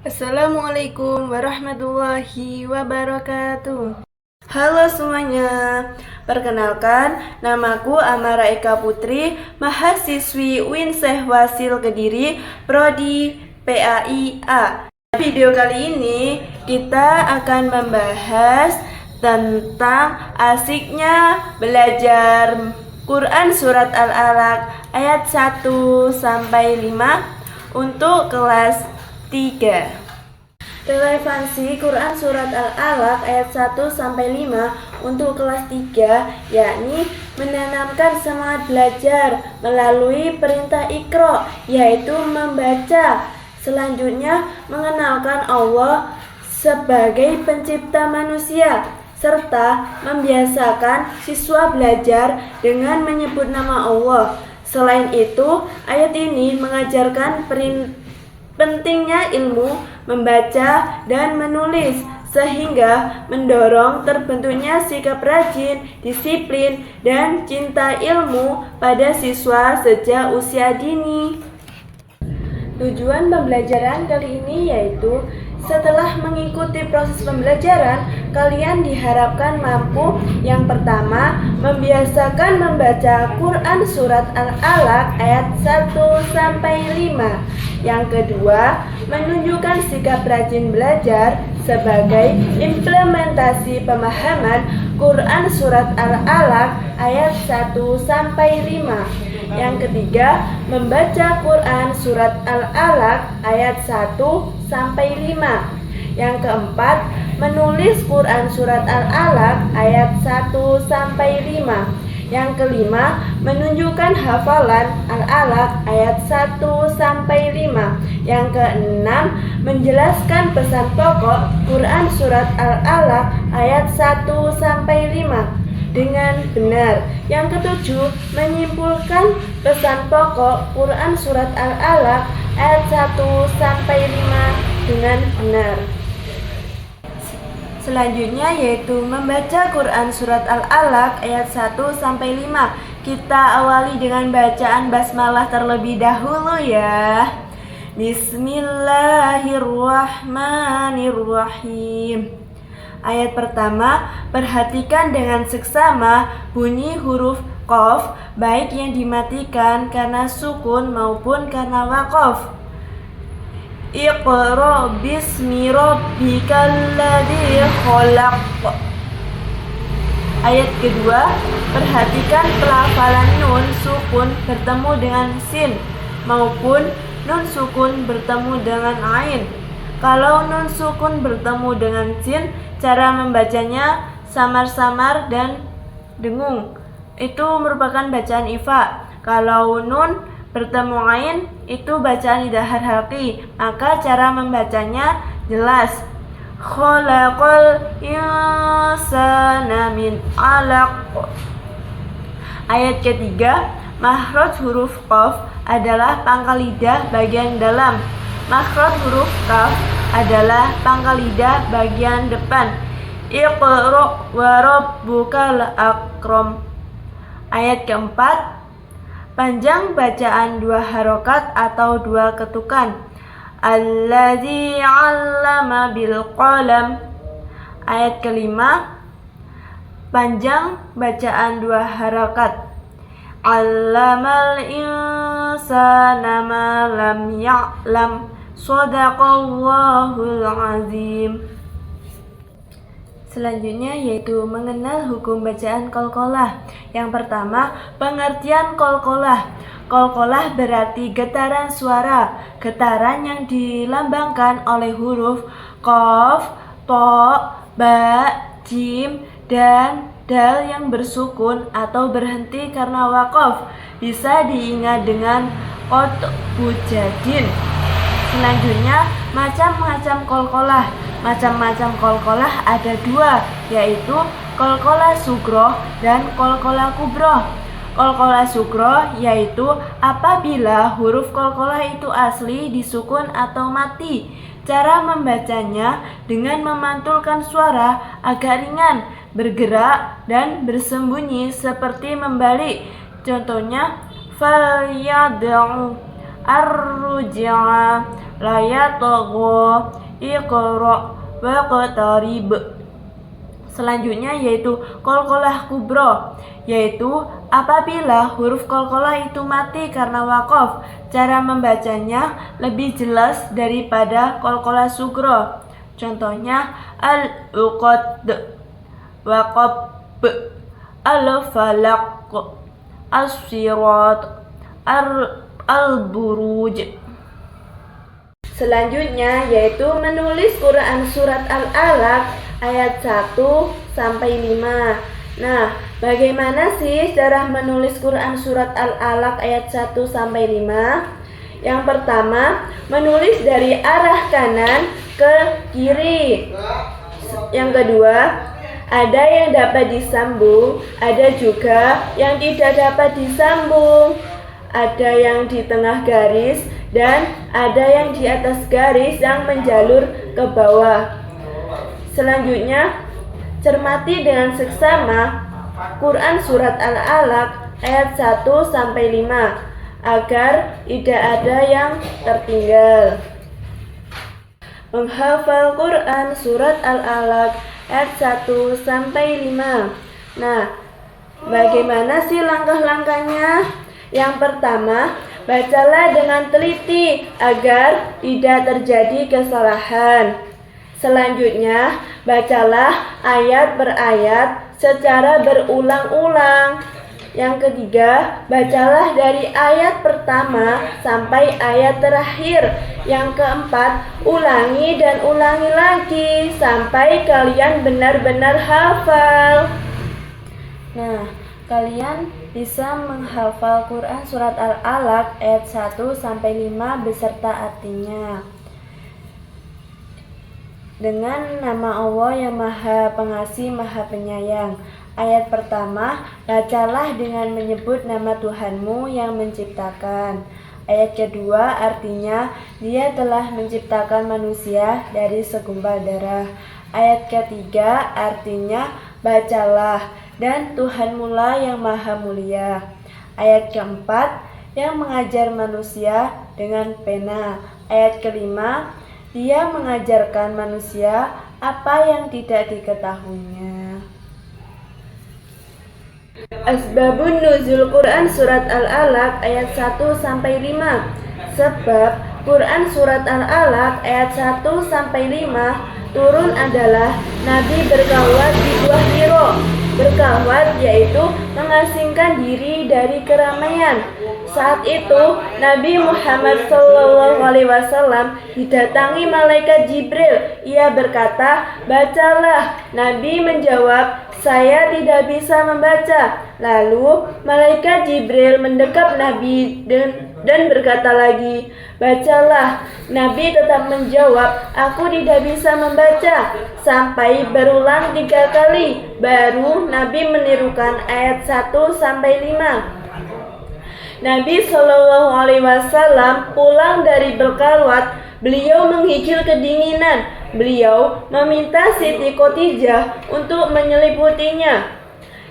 Assalamualaikum warahmatullahi wabarakatuh. Halo semuanya, perkenalkan namaku Amara Eka Putri, mahasiswi Winseh Wasil Kediri, Prodi PAIA. Video kali ini kita akan membahas tentang asiknya belajar Quran Surat Al-Alaq ayat 1 sampai 5 untuk kelas 3. Relevansi Quran Surat Al-Alaq ayat 1 sampai 5 untuk kelas 3 yakni menanamkan semangat belajar melalui perintah Iqra, yaitu membaca. Selanjutnya mengenalkan Allah sebagai pencipta manusia serta membiasakan siswa belajar dengan menyebut nama Allah. Selain itu, ayat ini mengajarkan pentingnya ilmu membaca dan menulis sehingga mendorong terbentuknya sikap rajin, disiplin, dan cinta ilmu pada siswa sejak usia dini. Tujuan pembelajaran kali ini yaitu setelah mengikuti proses pembelajaran, kalian diharapkan mampu yang pertama, membiasakan membaca Quran Surat Al-Alaq ayat 1 sampai 5. Yang kedua, menunjukkan sikap rajin belajar sebagai implementasi pemahaman Quran Surat Al-Alaq ayat 1 sampai 5. Yang ketiga, membaca Quran Surat Al-Alaq ayat 1 sampai 5. Yang keempat, menulis Quran Surat Al-Alaq ayat 1 sampai 5. Yang kelima, menunjukkan hafalan Al-Alaq ayat 1 sampai 5. Yang keenam, menjelaskan pesan pokok Quran Surat Al-Alaq ayat 1 sampai 5 dengan benar. Yang ketujuh, menyimpulkan pesan pokok Quran Surat Al-Alaq ayat 1 sampai 5 dengan benar. Selanjutnya yaitu membaca Quran Surat Al-Alaq ayat 1 sampai 5. Kita awali dengan bacaan basmalah terlebih dahulu ya. Bismillahirrahmanirrahim. Ayat pertama, perhatikan dengan seksama bunyi huruf qaf, baik yang dimatikan karena sukun maupun karena waqaf. Iqra bismi rabbikal ladzi khalaq. Ayat kedua, perhatikan pelafalan nun sukun bertemu dengan sin maupun nun sukun bertemu dengan ain. Kalau nun sukun bertemu dengan sin, cara membacanya samar-samar dan dengung. Itu merupakan bacaan ifa. Kalau nun bertemu ain, itu bacaan idhar halqi, maka cara membacanya jelas. Khalaqal insana min 'alaq. Ayat ketiga, makhraj huruf qaf adalah pangkal lidah bagian dalam. Makhraj huruf kaf adalah pangkal lidah bagian depan. Iqra wa rabbukal akram. Ayat keempat, panjang bacaan 2 harokat atau 2 ketukan. Alladzi 'allama bil qalam. Ayat kelima, panjang bacaan 2 harokat. Allamal insana ma lam ya'lam. Shadaqallahul azim. Selanjutnya yaitu mengenal hukum bacaan qalqalah. Yang pertama, pengertian qalqalah. Qalqalah berarti getaran suara. Getaran yang dilambangkan oleh huruf qaf, ta, ba, jim, dan dal yang bersukun atau berhenti karena waqaf. Bisa diingat dengan qat'u jadin. Selanjutnya, macam-macam qalqalah. Macam-macam qalqalah ada 2, yaitu qalqalah sughroh dan qalqalah kubroh. Qalqalah sughroh yaitu apabila huruf qalqalah itu asli, disukun atau mati. Cara membacanya dengan memantulkan suara agak ringan, bergerak dan bersembunyi seperti membalik. Contohnya, falyad'u. ar-ruj'a la yatagha iqra waqtarib. Selanjutnya yaitu qalqalah kubro, yaitu apabila huruf qalqalah itu mati karena waqaf. Cara membacanya lebih jelas daripada qalqalah sugro. Contohnya al-uqad, waqab, al-falaq, as-sirat, al-buruj. Selanjutnya yaitu menulis Quran surat Al-Alaq ayat 1 sampai 5. Nah, bagaimana sih cara menulis Quran surat Al-Alaq ayat 1 sampai 5? Yang pertama, menulis dari arah kanan ke kiri. Yang kedua, ada yang dapat disambung, ada juga yang tidak dapat disambung. Ada yang di tengah garis dan ada yang di atas garis yang menjalur ke bawah. Selanjutnya, cermati dengan seksama Quran surat Al-Alaq ayat 1 sampai 5 agar tidak ada yang tertinggal. Menghafal Quran surat Al-Alaq ayat 1 sampai 5. Nah, bagaimana sih langkah-langkahnya? Yang pertama, bacalah dengan teliti agar tidak terjadi kesalahan. Selanjutnya, bacalah ayat per ayat secara berulang-ulang. Yang ketiga, bacalah dari ayat pertama sampai ayat terakhir. Yang keempat, ulangi dan ulangi lagi sampai kalian benar-benar hafal. Nah, kalian bisa menghafal Quran surat Al-Alaq ayat 1 sampai 5 beserta artinya. Dengan nama Allah yang Maha Pengasih, Maha Penyayang. Ayat pertama, bacalah dengan menyebut nama Tuhanmu yang menciptakan. Ayat kedua, artinya Dia telah menciptakan manusia dari segumpal darah. Ayat ketiga, artinya bacalah dan Tuhanmulah yang Maha Mulia. Ayat keempat, yang mengajar manusia dengan pena. Ayat kelima, Dia mengajarkan manusia apa yang tidak diketahuinya. Asbabun nuzul Quran surat Al-Alaq ayat 1 sampai 5. Sebab Quran surat Al-Alaq ayat 1 sampai 5 turun adalah Nabi berkhawat di Gua Hiro. Berkhawat yaitu mengasingkan diri dari keramaian. Saat itu Nabi Muhammad SAW didatangi malaikat Jibril. Ia berkata, "Bacalah." Nabi menjawab, "Saya tidak bisa membaca." Lalu malaikat Jibril mendekap Nabi dan berkata lagi, "Bacalah." Nabi tetap menjawab, "Aku tidak bisa membaca." Sampai berulang 3 kali, baru Nabi menirukan ayat 1 sampai 5. Nabi SAW pulang dari berkhawat. Beliau menghijil kedinginan. Beliau meminta Siti Khadijah untuk menyelimutinya.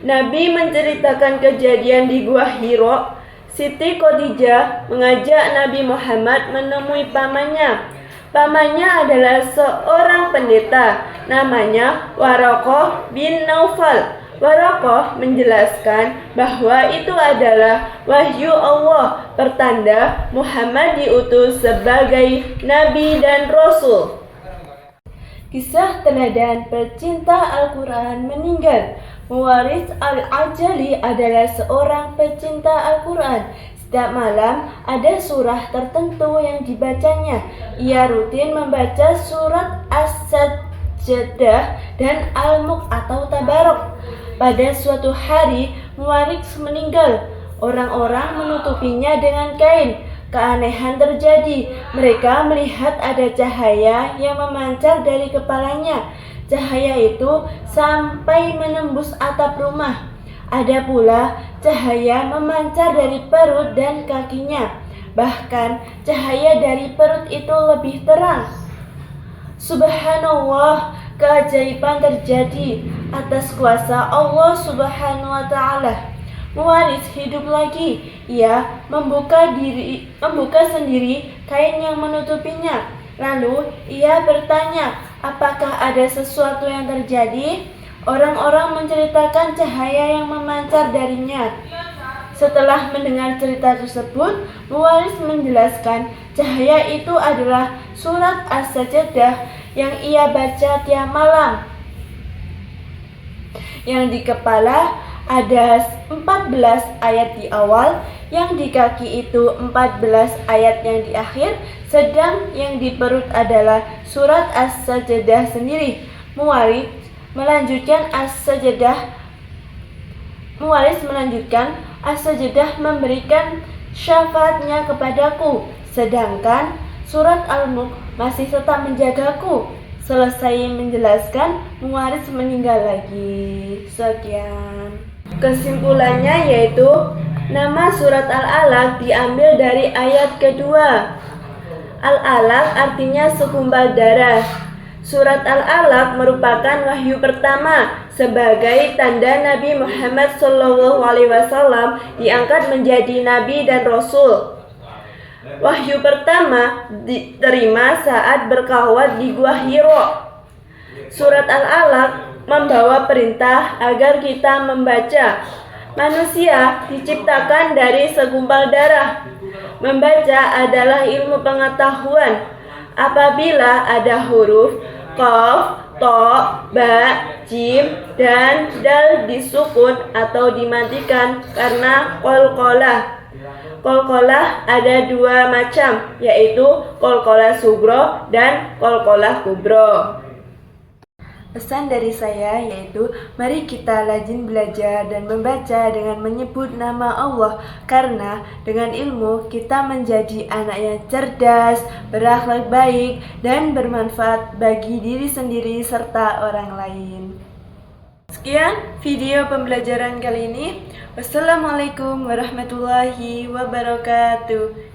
Nabi menceritakan kejadian di Gua Hiro. Siti Khadijah mengajak Nabi Muhammad menemui pamannya. Pamannya adalah seorang pendeta, namanya Waraqah bin Naufal. Waraqah menjelaskan bahwa itu adalah wahyu Allah, pertanda Muhammad diutus sebagai nabi dan rasul. Kisah teladan pecinta Al-Quran meninggal. Muwaris Al-Ajali adalah seorang pecinta Al-Quran. Setiap malam ada surah tertentu yang dibacanya. Ia rutin membaca surat As-Sajdah dan Al-Mulk atau Tabarok. Pada suatu hari, Muwaris meninggal. Orang-orang menutupinya dengan kain. Keanehan terjadi. Mereka melihat ada cahaya yang memancar dari kepalanya. Cahaya itu sampai menembus atap rumah. Ada pula cahaya memancar dari perut dan kakinya. Bahkan cahaya dari perut itu lebih terang. Subhanallah, keajaiban terjadi atas kuasa Allah Subhanahu wa ta'ala. Muwaris hidup lagi. Ia membuka sendiri kain yang menutupinya. Lalu ia bertanya, apakah ada sesuatu yang terjadi? Orang-orang menceritakan cahaya yang memancar darinya. Setelah mendengar cerita tersebut, Muwaris menjelaskan cahaya itu adalah surat As-Sajdah yang ia baca tiap malam. Yang di kepala ada 14 ayat di awal, yang di kaki itu 14 ayat yang di akhir, sedang yang di perut adalah surat As-Sajdah sendiri. Muwaris melanjutkan As-Sajdah memberikan syafaatnya kepadaku, sedangkan surat Al-Mulk masih tetap menjagaku. Selesai menjelaskan, Muwaris meninggal lagi. Sekian. Kesimpulannya yaitu nama surat Al-Alaq diambil dari ayat kedua. Al-Alaq artinya segumpal darah. Surat Al-Alaq merupakan wahyu pertama sebagai tanda Nabi Muhammad SAW diangkat menjadi nabi dan rasul. Wahyu pertama diterima saat berkhawat di Gua Hiro. Surat Al-Alaq membawa perintah agar kita membaca. Manusia diciptakan dari segumpal darah. Membaca adalah ilmu pengetahuan. Apabila ada huruf qaf, to, ba, jim, dan dal disukun atau dimatikan karena qalqalah. Qalqalah ada dua macam, yaitu qalqalah sugro dan qalqalah kubro. Pesan dari saya yaitu, mari kita rajin belajar dan membaca dengan menyebut nama Allah, karena dengan ilmu kita menjadi anak yang cerdas, berakhlak baik, dan bermanfaat bagi diri sendiri serta orang lain. Sekian video pembelajaran kali ini. Wassalamualaikum warahmatullahi wabarakatuh.